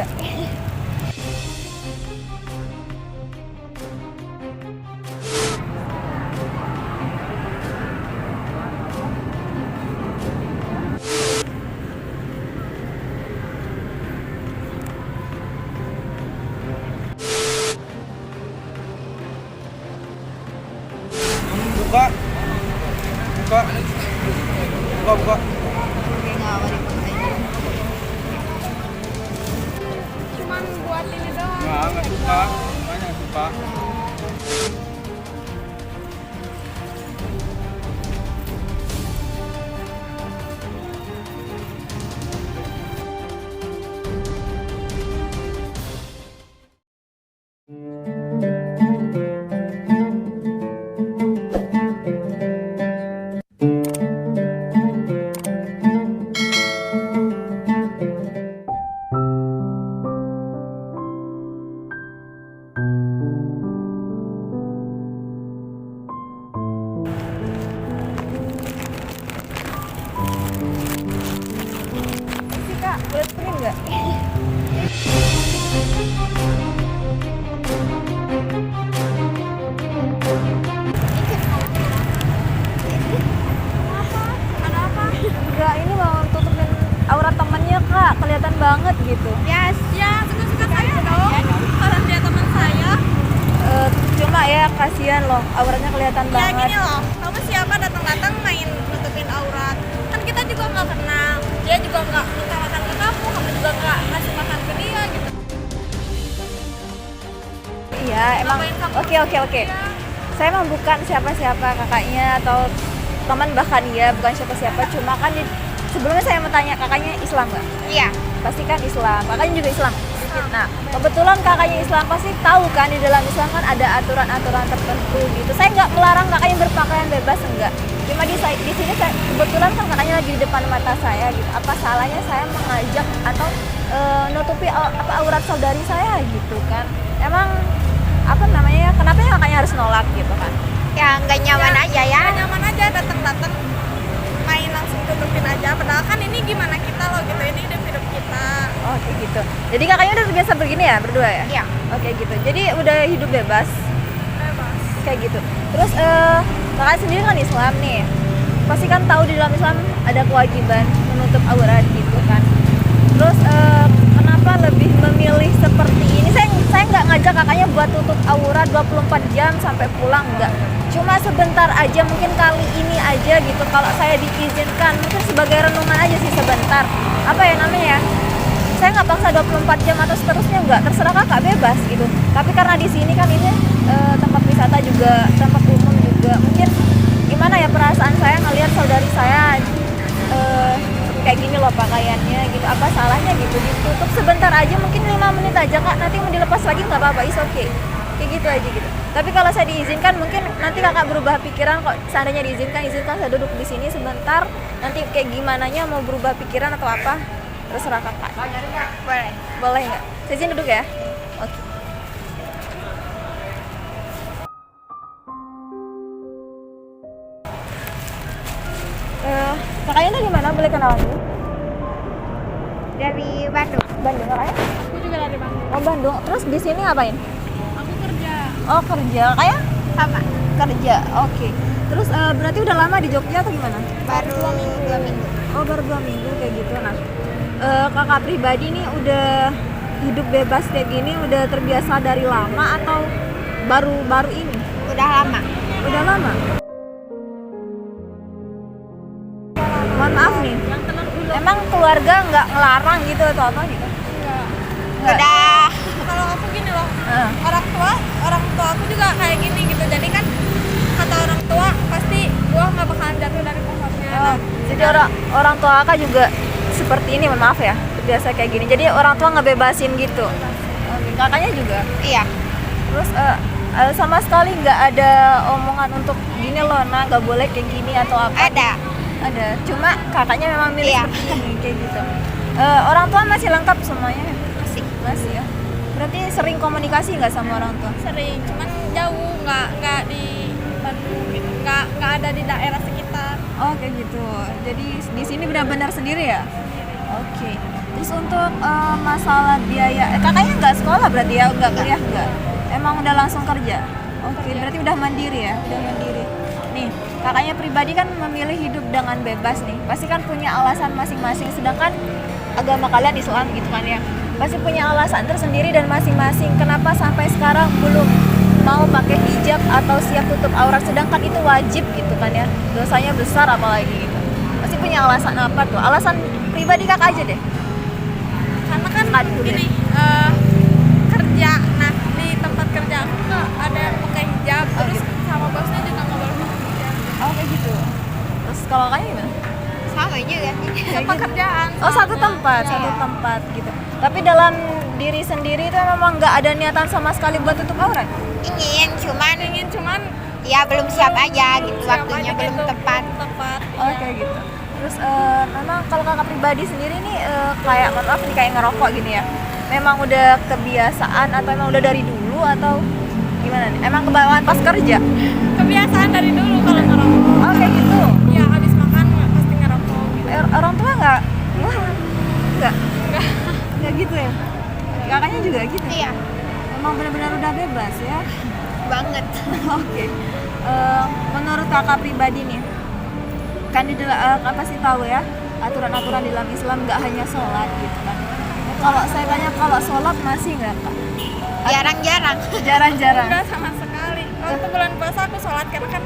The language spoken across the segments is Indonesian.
nggak? Buka. Buka. Buka, buka. Oke, nggak mau dipakai. Cuman buat ini doang. Nggak suka. Makanya suka. Sih kak, boleh screen nggak? Ada apa? Enggak, ini mau tutupin aurat temennya kak, kelihatan banget gitu. Ya suka-suka saya dong. Kalau dia teman saya. Cuma ya kasihan loh, auratnya kelihatan Ya banget. gini loh, kamu siapa datang-datang main nutupin aurat? Kan kita juga nggak kenal. Dia juga nggak minta makan ke kamu juga nggak ngasih makan ke dia gitu. Iya, emang Ngapain kamu oke. dia? Saya emang bukan siapa-siapa kakaknya atau teman, bahkan ya bukan siapa-siapa. Cuma kan sebelumnya saya mau tanya, kakaknya Islam nggak? Iya. Pasti kan Islam, kakaknya juga Islam. Nah, kebetulan kakaknya Islam pasti tahu kan di dalam Islam kan ada aturan-aturan tertentu gitu. Saya nggak melarang kakaknya berpakaian bebas, enggak. Cuma di sini saya, kebetulan kan kakaknya lagi di depan mata saya gitu. Apa salahnya saya mengajak atau nutupi apa aurat saudari saya gitu kan? Emang apa namanya? Kenapa ya kakaknya harus nolak gitu kan? Ya nggak nyaman aja ya. Nggak nyaman aja datang-datang main langsung tutupin aja. Padahal kan ini gimana kita loh gitu, ini hidup kita. Oh kayak gitu. Jadi kakaknya udah terbiasa begini ya berdua ya? Iya. Oke gitu. Jadi udah hidup bebas Bebas. kayak gitu. Terus kakak sendiri kan Islam nih. Pasti kan tahu di dalam Islam ada kewajiban menutup aurat gitu kan. Terus kenapa lebih memilih seperti ini? Saya nggak ngajak kakaknya buat tutup aurat 24 jam sampai pulang, enggak. Cuma sebentar aja, mungkin kali ini aja gitu. Kalau saya diizinkan, mungkin sebagai renungan aja sih sebentar. Apa ya namanya ya? Saya nggak paksa 24 jam atau seterusnya, enggak. Terserah kakak, bebas gitu. Tapi karena di sini kan ini tempat wisata juga, tempat umum juga. Mungkin gimana ya perasaan saya ngelihat saudari saya kayak gini loh pakaiannya gitu, apa salahnya gitu ditutup sebentar aja, mungkin 5 menit aja kak, nanti mau dilepas lagi nggak apa-apa, is okay, kayak gitu aja gitu. Tapi kalau saya diizinkan mungkin nanti kakak berubah pikiran kok, seandainya izinkan saya duduk di sini sebentar, nanti kayak gimana nya mau berubah pikiran atau apa, terserah kakak. Boleh nggak? Saya sini duduk ya. Oke. Kakaknya dari mana? Boleh kenalan dulu? Dari Bandung. Bandung kakaknya? Aku juga dari Bandung. Oh Bandung. Terus di sini ngapain? Aku kerja. Oh kerja. Kakaknya? Sama. Kerja. Oke. Terus berarti udah lama di Jogja atau gimana? Baru 2 minggu. Oh baru 2 minggu kayak gitu. Nah kakak pribadi nih udah hidup bebas kayak gini udah terbiasa dari lama atau baru ini? Udah lama. Udah lama? Mohon maaf nih. Yang tenang dulu. Emang keluarga nggak ngelarang gitu atau apa gitu? Nggak. Udah. Kalau aku gini loh. Heeh. Orang tua aku juga kayak gini gitu. Jadi kan kata orang tua pasti gua nggak bakalan jatuh dari pohonnya. Oh, jadi orang tua kakak juga seperti ini, mohon maaf ya, biasa kayak gini. Jadi orang tua ngebebasin gitu. Oke, kakaknya juga. Iya. Terus sama sekali nggak ada omongan untuk gini loh, nah nggak boleh kayak gini atau apa? Ada. Cuma kakaknya memang milih Iya. seperti ini kayak gitu. Orang tua masih lengkap semuanya? Masih ya. Berarti sering komunikasi nggak sama orang tua? Sering, cuman jauh, nggak di Bandung gitu, nggak ada di daerah sekitar. Oh kayak gitu. Jadi di sini benar-benar sendiri ya? Oke. Terus untuk masalah biaya, kakaknya nggak sekolah berarti ya, nggak kuliah nggak? Emang udah langsung kerja? Oke, berarti udah mandiri ya, udah mandiri. Nih, kakaknya pribadi kan memilih hidup dengan bebas nih, pasti kan punya alasan masing-masing. Sedangkan agama kalian Islam gitu kan ya, pasti punya alasan tersendiri dan masing-masing. Kenapa sampai sekarang belum mau pakai hijab atau siap tutup aurat, sedangkan itu wajib gitu kan ya, dosanya besar apalagi gitu. Pasti punya alasan apa tuh? Alasan pribadi kakak aja deh. Karena kan Aduh, gini, kerja, nah di tempat kerja aku nggak ada yang pakai hijab, Oh, terus gitu. sama bosnya juga nggak boleh pakai hijab. Oh kayak gitu. Terus kalau kakaknya gimana? Sama juga sih. Kayak Pekerjaan. Oh satu soalnya. tempat, Iya. satu tempat gitu. Tapi dalam diri sendiri itu memang nggak ada niatan sama sekali buat tutup aurat. Cuman Ya belum siap aja gitu, siap waktunya aja belum gitu, tepat. Oh iya. kayak gitu. Terus memang kalau kakak pribadi sendiri nih kayak maaf nih kayak ngerokok gini ya. Memang udah kebiasaan atau emang udah dari dulu atau gimana nih? Emang kebawaan pas kerja? Kebiasaan dari dulu kalau ngerokok. Oh kayak gitu. Ya habis makan pasti ngerokok gitu. Orang tua nggak? Nggak gitu ya? Kakaknya juga gitu? Iya, Memang benar-benar udah bebas ya? banget. Oke. Menurut kakak pribadi nih, kan di kakak pasti tahu ya aturan-aturan di dalam Islam nggak hanya sholat gitu kan. Kalau saya tanya kalau sholat masih nggak kak? Jarang-jarang. Jarang-jarang. Enggak sama sekali. Waktu bulan puasa aku sholat karena kan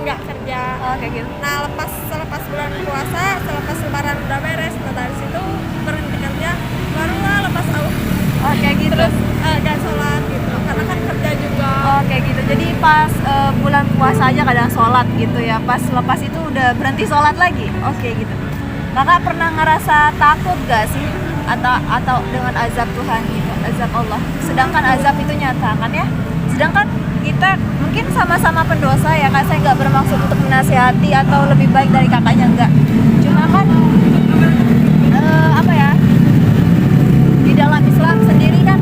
nggak kerja. Oh kayak gitu. Nah selepas bulan puasa, selepas lebaran udah beres, nah dari situ berhenti kerja, barulah lepas awal Oh kayak gitu. terus gak sholat gitu. Karena kan kerja juga. Oh kayak gitu. Jadi pas bulan puasa aja kadang sholat gitu ya. Pas lepas itu udah berhenti sholat lagi. Oke gitu. Kakak pernah ngerasa takut gak sih? Atau dengan azab Tuhan gitu, azab Allah. Sedangkan azab itu nyata kan ya. Sedangkan kita mungkin sama-sama pendosa ya kak. Saya nggak bermaksud untuk menasihati atau lebih baik dari kakaknya enggak. Cuma kan apa ya? Di dalam Islam sendiri kan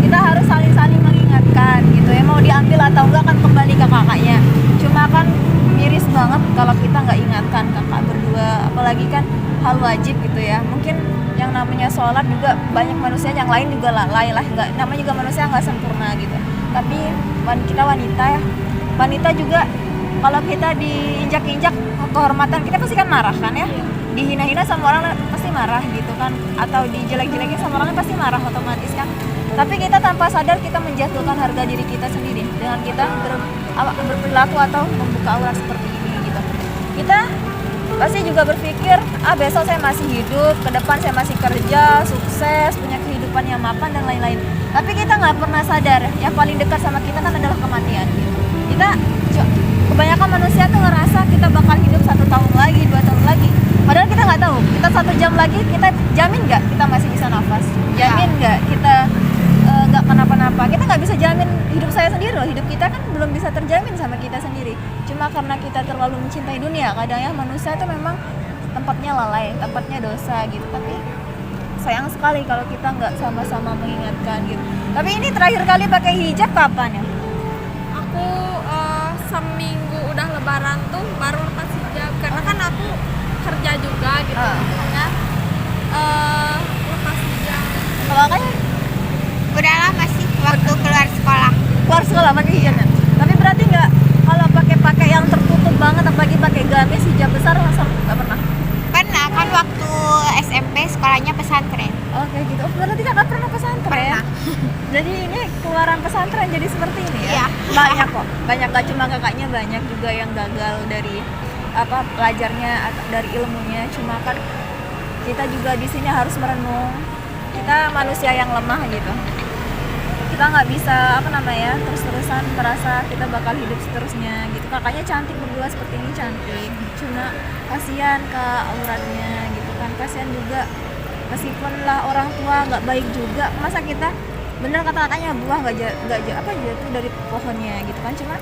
kita harus saling-saling mengingatkan gitu ya, mau diambil atau enggak kan kembali ke kakaknya. Cuma kan miris banget kalau kita nggak ingatkan kakak berdua, apalagi kan hal wajib gitu ya. Mungkin yang namanya sholat juga banyak manusia yang lain juga lalai lah, nggak, namanya juga manusia nggak sempurna gitu. Tapi kita wanita ya, wanita juga kalau kita diinjak-injak kehormatan kita pasti kan marah kan ya, dihina-hina sama orang pasti marah gitu kan, atau dijelek-jelekin sama orang pasti marah otomatis kan. Tapi kita tanpa sadar kita menjatuhkan harga diri kita sendiri dengan kita berperilaku atau membuka aurat seperti ini gitu. Kita pasti juga berpikir, besok saya masih hidup, ke depan saya masih kerja, sukses, punya kehidupan yang mapan dan lain-lain. Tapi kita nggak pernah sadar, yang paling dekat sama kita kan adalah kematian gitu. Kita kebanyakan manusia tuh ngerasa kita bakal hidup 1 tahun lagi, 2 tahun lagi. Padahal kita nggak tahu, kita 1 jam lagi kita jamin nggak kita masih bisa nafas, jamin nggak kita nggak kenapa-napa. Kita nggak bisa jamin hidup saya sendiri loh, hidup kita kan belum bisa terjamin sama kita sendiri. Cuma karena kita terlalu mencintai dunia, kadang ya manusia itu memang tempatnya lalai, tempatnya dosa gitu. Tapi sayang sekali kalau kita nggak sama-sama mengingatkan gitu. Tapi ini terakhir kali pakai hijab kapan ya? Aku seminggu udah lebaran tuh baru lepas hijab karena kan aku kerja juga gitu. Makanya lepas hijab. Kalau kakaknya Udah lama sih waktu keluar sekolah. keluar sekolah pakai hijabnya. Tapi berarti nggak kalau pakai yang tertutup banget, apalagi pakai gamis hijab besar masa nggak pernah? Pernah kan waktu SMP sekolahnya pesantren. Oh kayak gitu. Oh, berarti kakak pernah pesantren? Pernah. Jadi ini keluaran pesantren jadi seperti ini ya? Iya. Banyak kok. Banyak, gak cuma kakaknya, banyak juga yang gagal dari pelajarnya atau dari ilmunya. Cuma kan kita juga di sini harus merenung. Kita manusia yang lemah gitu. Kita nggak bisa terus-terusan merasa kita bakal hidup seterusnya gitu. Kakaknya cantik berdua seperti ini, cantik. Cuma kasihan ke auratnya gitu kan. Kasihan juga meskipun lah orang tua nggak baik juga, masa kita bener kata kakaknya buah nggak jatuh dari pohonnya gitu kan. Cuma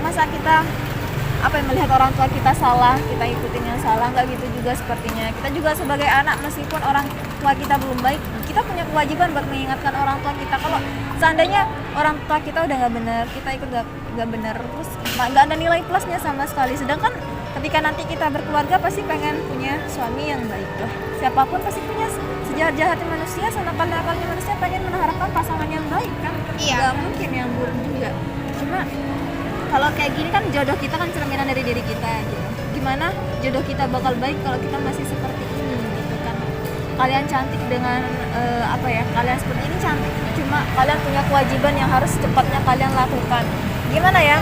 masa kita melihat orang tua kita salah, kita ikutin yang salah, nggak gitu juga sepertinya. Kita juga sebagai anak, meskipun orang tua kita belum baik, kita punya kewajiban buat mengingatkan orang tua kita. Kalau seandainya orang tua kita udah nggak benar, kita ikut nggak benar, terus nggak ada nilai plusnya sama sekali. Sedangkan ketika nanti kita berkeluarga pasti pengen punya suami yang baik lah. Siapapun pasti punya, sejahat-jahatnya manusia, senakal-nakalnya manusia pengen mengharapkan pasangan yang baik kan. Iya. Gak mungkin yang buruk juga. Cuma kalau kayak gini kan jodoh kita kan cerminan dari diri kita gitu. Gimana jodoh kita bakal baik kalau kita masih seperti ini gitu kan. Kalian cantik dengan kalian seperti ini cantik, cuma kalian punya kewajiban yang harus cepatnya kalian lakukan. Gimana ya,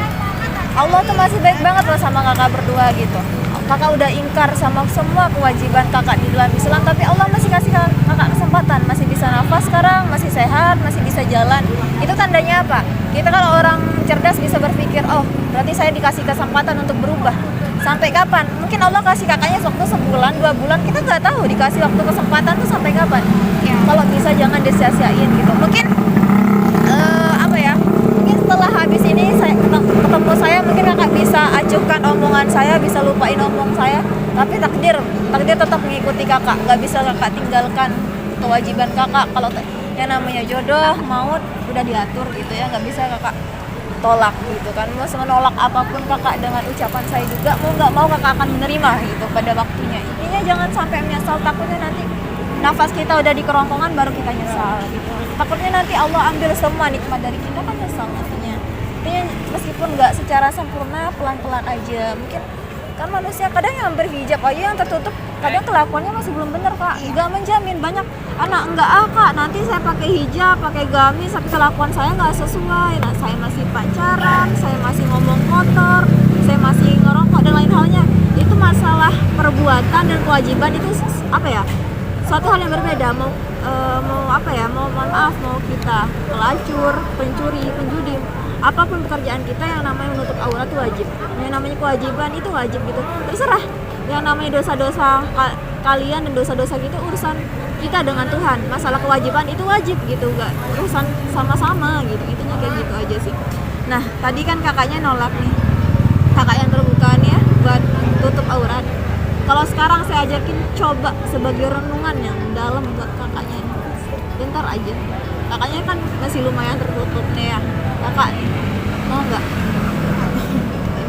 Allah tuh masih baik banget loh sama kakak berdua gitu. Kakak udah ingkar sama semua kewajiban kakak di dalam Islam, tapi Allah masih kasih kakak kesempatan, masih bisa nafas sekarang, masih sehat, masih bisa jalan. Itu tandanya apa? Kita kalau orang cerdas bisa berpikir, oh berarti saya dikasih kesempatan untuk berubah. Sampai kapan? Mungkin Allah kasih kakaknya waktu sebulan, 2 bulan, kita nggak tahu dikasih waktu kesempatan tuh sampai kapan. Ya. Kalau bisa jangan disia-siain gitu. Mungkin mungkin setelah habis ini saya ketemu saya, mungkin kakak bisa acuhkan omongan saya, bisa lupain omong saya, tapi takdir tetap mengikuti kakak. Nggak bisa kakak tinggalkan kewajiban kakak. Kalau yang namanya jodoh, maut udah diatur gitu ya, nggak bisa kakak tolak gitu kan. Mau menolak apapun kakak dengan ucapan saya juga, mau nggak mau kakak akan menerima gitu pada waktunya. Intinya jangan sampai menyesal, takutnya nanti nafas kita udah di kerongkongan baru kita nyesal gitu. Takutnya nanti Allah ambil semua nikmat dari kita kan nyesal nantinya. Intinya meskipun nggak secara sempurna, pelan-pelan aja. Mungkin kan manusia kadang yang berhijab aja yang tertutup, kadang kelakuannya masih belum benar kak. Nggak menjamin, banyak anak enggak kak, nanti saya pakai hijab, pakai gamis, tapi kelakuan saya nggak sesuai. Nah, saya masih pacaran, saya masih ngomong kotor, saya masih ngerokok dan lain halnya. Itu masalah perbuatan dan kewajiban itu suatu hal yang berbeda. Mau mohon maaf, mau kita pelacur, pencuri, penjudi, apapun pekerjaan kita, yang namanya menutup aurat itu wajib. Yang namanya kewajiban itu wajib gitu. Terserah. Yang namanya dosa-dosa kalian dan dosa-dosa gitu urusan kita dengan Tuhan. Masalah kewajiban itu wajib gitu, enggak urusan sama-sama gitu. Intinya kayak gitu aja sih. Nah, tadi kan kakaknya nolak nih. Kakak yang terbukaannya buat tutup aurat. Kalau sekarang saya ajakin coba sebagai renungan yang dalam buat kakaknya ini. Bentar aja. Kakaknya kan masih lumayan tertutup nih ya. Kakak mau nggak?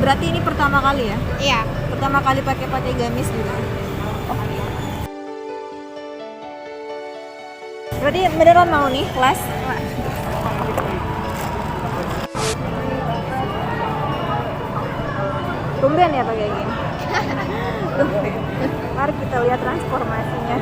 Berarti ini pertama kali ya? Iya. Pertama kali pakai gamis gitu. Oke. Berarti beneran mau nih kelas? Tumben ya pakai gini. Tumben. Mari kita lihat transformasinya.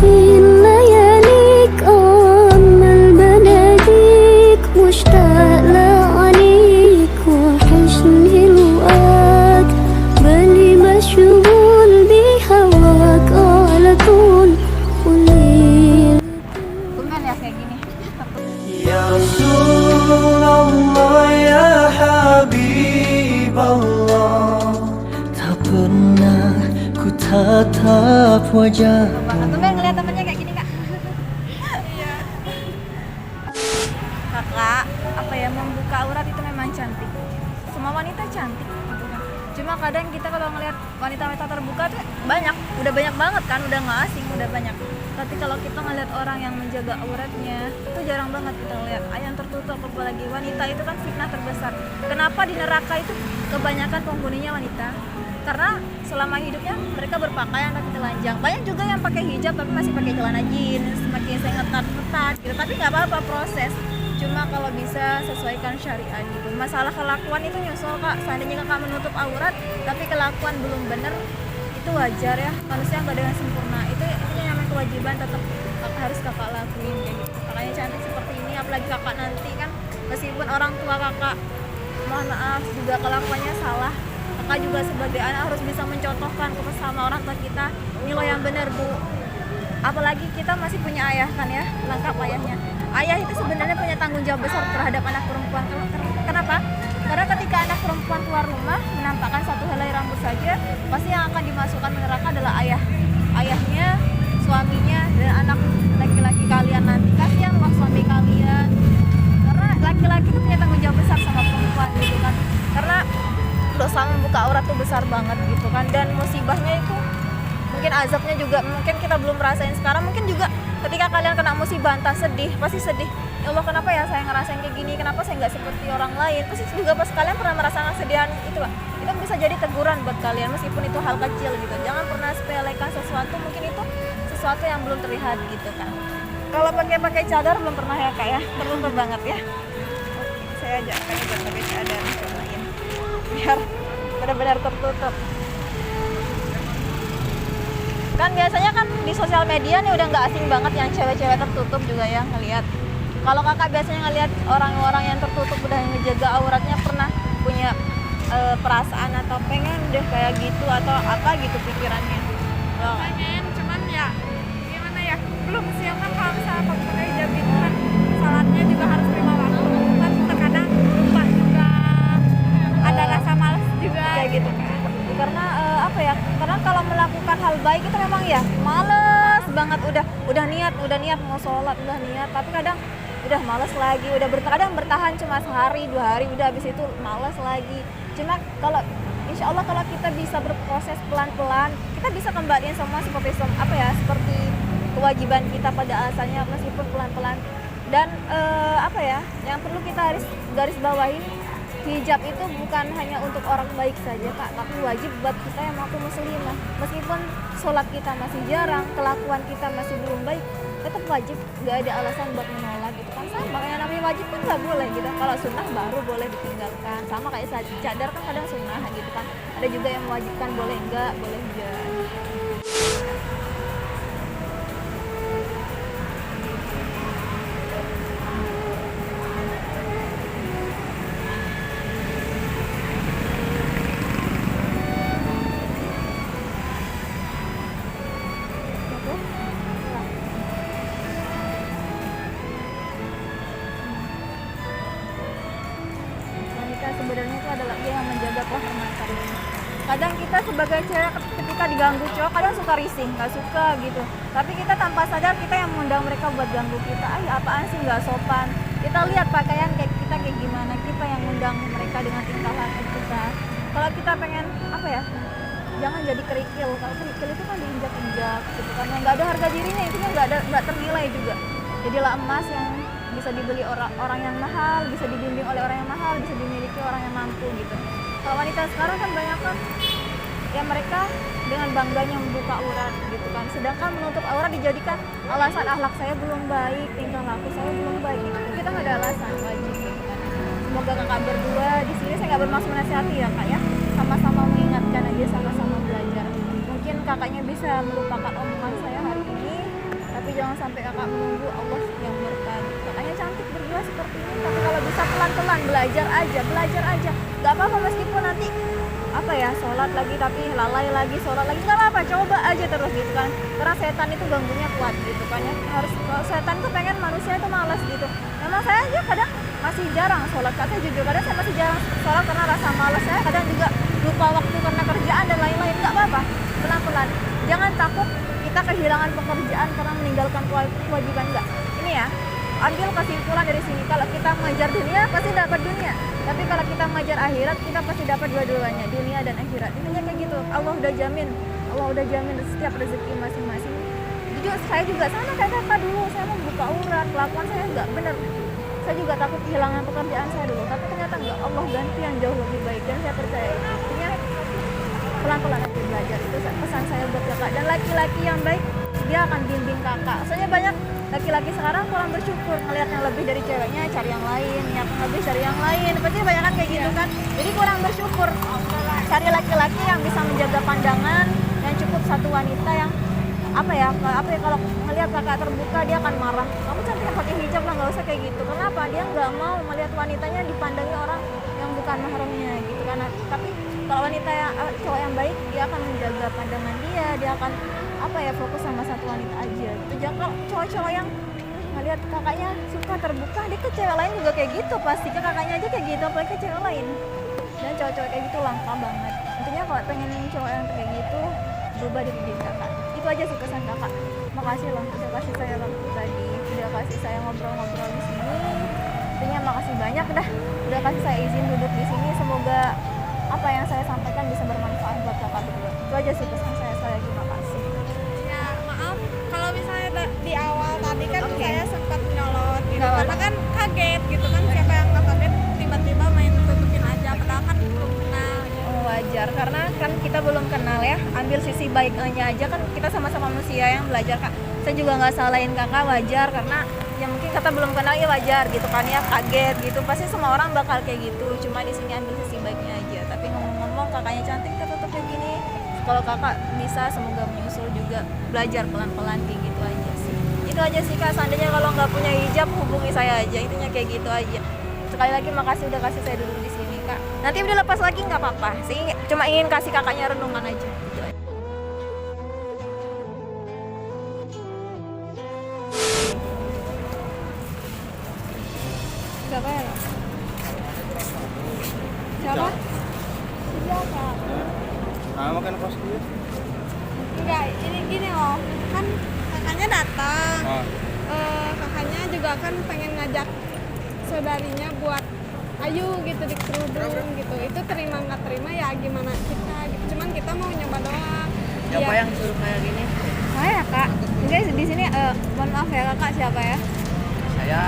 في لياليك أمل بناديك مشتاق لعنيك وحشني رؤاك بالي مشغول بهواك على طول وليل. Tumben ya kayak gini. Ya Rasulullah ya Habib Allah, tak pernah ku tatap wajah. Tumben ngeliat temennya kayak gini kak. Iya. Kakak, membuka aurat itu memang cantik. Semua wanita cantik gitu kan. Cuma kadang kita kalau ngeliat wanita-wanita terbuka tuh udah banyak banget kan, udah nggak asing, udah banyak. Tapi kalau kita ngeliat orang yang menjaga auratnya, itu jarang banget kita lihat. Yang tertutup, apalagi wanita itu kan fitnah terbesar. Kenapa di neraka itu kebanyakan penghuninya wanita? Karena selama hidupnya mereka berpakaian tapi telanjang. Banyak juga yang pakai hijab tapi masih pakai celana jeans, pakai ketat gitu. Tapi nggak apa-apa, proses. Cuma kalau bisa sesuaikan syariat gitu. Masalah kelakuan itu nyusul kak. Seandainya kakak menutup aurat tapi kelakuan belum bener, itu wajar ya. Manusia nggak ada yang sempurna. Itu namanya kewajiban tetap harus kakak lakuin kayak gitu. Kakaknya cantik seperti ini, apalagi kakak nanti kan meskipun orang tua kakak mohon maaf juga kelakuannya salah, kakak juga sebagai anak harus bisa mencontohkan sama orang tua kita, ini loh yang benar bu. Apalagi kita masih punya ayah kan ya, lengkap ayahnya. Ayah itu sebenarnya punya tanggung jawab besar terhadap anak perempuan. Kenapa? Karena ketika anak perempuan keluar rumah menampakkan satu helai rambut saja, pasti yang akan dimasukkan ke neraka adalah ayahnya, suaminya, dan anak laki-laki kalian nanti. Kasihan loh suami kalian, karena laki-laki itu punya tanggung jawab besar sama perempuan gitu kan. Karena dosa membuka aurat tuh besar banget gitu kan, dan musibahnya itu mungkin azabnya juga mungkin kita belum rasain sekarang. Mungkin juga ketika kalian kena musibah entah sedih, pasti sedih, ya Allah kenapa ya saya ngerasain kayak gini, kenapa saya nggak seperti orang lain. Pasti juga pas kalian pernah merasakan kesedihan itu lah, itu bisa jadi teguran buat kalian meskipun itu hal kecil gitu. Jangan pernah sepelekan sesuatu, mungkin itu sesuatu yang belum terlihat gitu kan. Kalau pakai cadar belum pernah ya kak ya, tertutup banget ya. Oke, saya ajak kak buat pakai cadar, cobain biar benar-benar tertutup. Kan biasanya kan di sosial media nih udah nggak asing banget yang cewek-cewek tertutup juga ya ngelihat. Kalau kakak biasanya ngelihat orang-orang yang tertutup udah ngejaga auratnya, pernah punya perasaan atau pengen deh kayak gitu atau apa gitu pikirannya? Oh. Pengen, cuman ya gimana ya, belum siap kan kalau misalnya pakai hijab gitu kan, salatnya juga harus 5 waktu kan, terkadang lupa juga, ada rasa malas juga Kayak gitu. Karena apa ya? Karena kalau melakukan hal baik itu memang ya males banget, udah niat mau sholat, udah niat, tapi kadang udah males lagi, kadang bertahan cuma sehari 2 hari, udah habis itu males lagi. Cuma kalau insya Allah kalau kita bisa berproses pelan-pelan, kita bisa kembaliin semua seperti seperti kewajiban kita pada asalnya meskipun pelan-pelan. Dan apa ya, yang perlu kita garis bawahi, hijab itu bukan hanya untuk orang baik saja kak, tapi wajib buat kita yang mengaku muslimah. Meskipun sholat kita masih jarang, kelakuan kita masih belum baik, tetap wajib, gak ada alasan buat menolak gitu kan. Sama yang namanya wajib kan gak boleh gitu, kalau sunnah baru boleh ditinggalkan. Sama kayak cadar kan kadang sunnah gitu kan, ada juga yang mewajibkan, boleh enggak, boleh enggak. Sebenarnya itu adalah dia yang menjaga kehormatan kalian. Kadang kita sebagai cewek ketika diganggu cowok kadang suka risih, nggak suka gitu. Tapi kita tanpa sadar kita yang mengundang mereka buat ganggu kita. Apaan sih nggak sopan. Kita lihat pakaian kayak kita kayak gimana, kita yang mengundang mereka dengan tingkah laku kita. Kalau kita pengen apa ya, jangan jadi kerikil. Kalau kerikil itu kan diinjak-injak gitu kan, yang nggak ada harga dirinya, itu nggak ternilai juga. Jadilah emas yang bisa dibeli orang yang mahal, bisa dibimbing oleh orang yang mahal, bisa dimiliki orang yang mampu gitu. Kalau wanita sekarang kan banyak kan ya mereka dengan bangganya membuka aurat gitu kan, sedangkan menutup aurat dijadikan alasan akhlak saya belum baik, tingkah laku saya belum baik gitu. Kita nggak ada alasan, wajib gitu kan. Semoga kakak berdua di sini, saya nggak bermaksud menasihati ya kak ya, sama-sama mengingatkan aja, sama-sama belajar. Mungkin kakaknya bisa melupakan omongan saya hari ini, tapi jangan sampai kakak menunggu Allah yang murka. Kakaknya cantik berdua seperti ini, tapi kalau bisa pelan-pelan belajar aja, nggak apa-apa meskipun nanti apa ya sholat lagi tapi lalai lagi, sholat lagi nggak apa-apa, coba aja terus gitu kan. Karena setan itu ganggunya kuat gitu kan ya. Kalau setan tuh pengen manusia itu malas gitu. Memang saya aja kadang masih jarang sholat, saya jujur kadang saya masih jarang sholat karena rasa malas. Saya kadang juga lupa waktu karena kerjaan dan lain-lain. Nggak apa-apa, pelan-pelan. Jangan takut kita kehilangan pekerjaan karena meninggalkan kewajiban, enggak. Ini ya, ambil kesimpulan dari sini. Kalau kita mengejar dunia pasti dapat dunia, tapi kalau kita mengejar akhirat kita pasti dapat dua-duanya, dunia dan akhirat. Intinya kayak gitu. Allah udah jamin setiap rezeki masing-masing. Jujur saya juga sama kayak kakak dulu, saya mau buka aurat, kelakuan saya nggak bener. Saya juga takut kehilangan pekerjaan saya dulu, tapi ternyata enggak, Allah ganti yang jauh lebih baik dan saya percaya. Intinya pelan-pelan aja belajar, itu pesan saya buat kakak. Dan laki-laki yang baik dia akan bimbing kakak. Soalnya banyak laki-laki sekarang kurang bersyukur, ngelihat yang lebih dari ceweknya cari yang lain, yang lebih cari yang lain, pasti banyak kan kayak gitu kan. Jadi kurang bersyukur, cari laki-laki yang bisa menjaga pandangan, yang cukup satu wanita yang apa ya kalau melihat kakak terbuka dia akan marah, kamu cantik pakai hijab lah, nggak usah kayak gitu. Kenapa? Dia nggak mau melihat wanitanya dipandangi orang yang bukan mahramnya gitu kan. Tapi kalau wanita yang cowok yang baik, dia akan menjaga pandangan dia akan apa ya, fokus sama satu wanita aja gitu. Jangan kalau cowok-cowok yang ngelihat kakaknya suka terbuka, dia ke cewek lain juga kayak gitu, pasti ke kakaknya aja kayak gitu, apalagi ke cewek lain. Dan cowok-cowok kayak gitu langka banget. Intinya kalau pengen cowok yang kayak gitu, berubah diri kakak. Itu aja sih pesan kakak. Makasih loh udah kasih saya waktu tadi, udah kasih saya ngobrol-ngobrol di sini. Intinya makasih banyak udah kasih saya izin duduk di sini. Semoga apa yang saya sampaikan bisa bermanfaat buat kakak berdua. Itu aja sih pesan saya. Terima kasih. kalau misalnya di awal tadi kan Oke. saya sempat nyolot gitu Nggak karena apa-apa. kan kaget gitu kan, siapa yang nggak kaget tiba-tiba main tutupin aja padahal kan belum kenal gitu. Oh, wajar karena kan kita belum kenal ya, ambil sisi baiknya aja, kan kita sama-sama manusia yang belajar kak. Saya juga nggak salahin kakak, wajar karena ya mungkin kata belum kenal ya wajar gitu kan ya, kaget gitu, pasti semua orang bakal kayak gitu. Cuma di sini ambil sisi baiknya aja. Tapi ngomong-ngomong kakaknya cantik tertutup kayak gini, kalau kakak bisa semoga menyusul juga, belajar pelan-pelan kayak gitu aja sih. Itu aja sih kak, seandainya kalau nggak punya hijab hubungi saya aja, intinya kayak gitu aja. Sekali lagi makasih udah kasih saya duduk di sini kak. Nanti udah lepas lagi nggak apa-apa sih, cuma ingin kasih kakaknya renungan aja gitu aja. Siapa ya? Siapa? Siapa? Nah, makan pas dulu. Enggak, ini gini loh, kan kakaknya datang. Nah, Kakaknya juga kan pengen ngajak saudarinya buat ayo gitu di kerudung gitu. Itu terima nggak terima ya gimana kita gitu. Cuman kita mau nyoba doang. Siapa Ya, yang suruh kayak gini? Saya kak. Enggak di sini mohon maaf ya kakak, siapa ya? Saya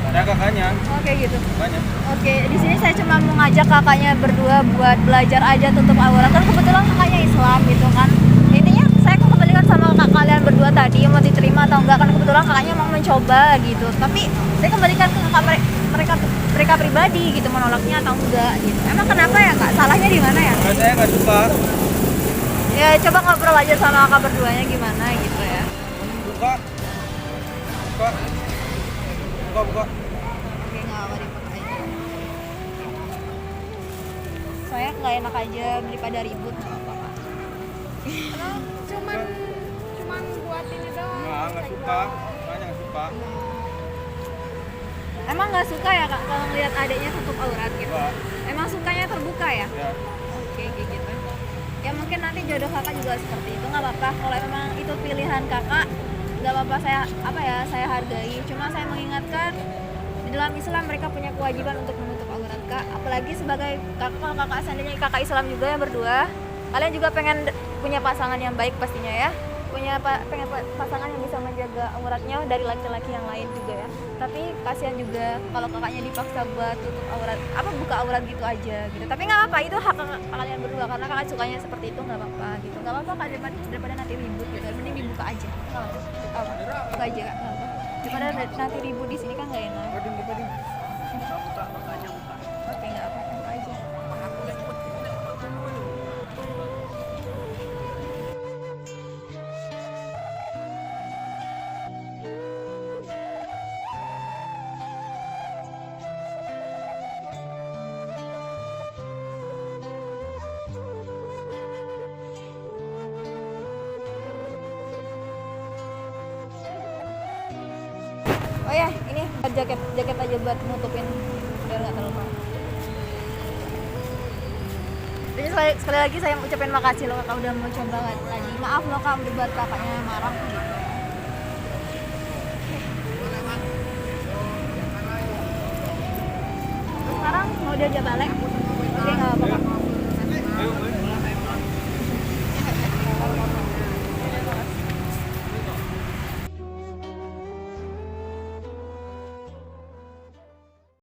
saya kakaknya. Oke gitu. Kakaknya. Oke, di sini saya cuma mau ngajak kakaknya berdua buat belajar aja tutup aurat. Kan kebetulan kakaknya Islam gitu kan. Intinya saya kembalikan sama kak kalian berdua tadi mau diterima atau enggak, kan kebetulan kakaknya mau mencoba gitu. Tapi saya kembalikan ke kakak mereka pribadi gitu, menolaknya atau enggak gitu. Emang kenapa ya kak? Salahnya di mana ya? Nah, saya nggak suka. Ya coba ngobrol aja sama kakak berduanya gimana gitu ya. Buka. Buka. Buka, buka. Oke, nggak apa dipakai. Saya nggak enak aja daripada ribut, nggak apa-apa kak. cuman buat ini doang. Nggak suka. Makanya nggak suka. Emang nggak suka ya kak kalau ngeliat adiknya tutup aurat gitu? Nggak. Emang sukanya terbuka ya? Ya. Oke, kayak gitu. Ya mungkin nanti jodoh kakak juga seperti itu, nggak apa-apa. Kalau memang itu pilihan kakak, nggak apa-apa, saya hargai. Cuma saya mengingatkan di dalam Islam mereka punya kewajiban untuk menutup aurat kak. Apalagi sebagai kakak, kalau kakak seandainya kakak Islam juga yang berdua, kalian juga pengen punya pasangan yang baik pastinya ya. Pengen pasangan yang bisa menjaga auratnya dari laki-laki yang lain juga ya. Tapi kasihan juga kalau kakaknya dipaksa buat tutup aurat, buka aurat gitu aja gitu. Tapi nggak apa-apa, itu hak kalian berdua karena kakak sukanya seperti itu, nggak apa-apa gitu. Nggak apa-apa kak, daripada nanti ribut gitu. Mending dibuka aja. Nggak apa-apa. Buka aja kak. Nggak apa-apa. Daripada nanti ribut di sini kan nggak enak. buka aja buka. Oke, nggak apa-apa, buka aja. Oh ya, ini jaket aja buat nutupin biar nggak terlalu panas. Jadi sekali lagi saya ucapin makasih loh kakak udah mau coba lagi. Maaf loh kak udah buat kakaknya marah gitu. Terus sekarang mau diajak balik? Oke nggak apa-apa.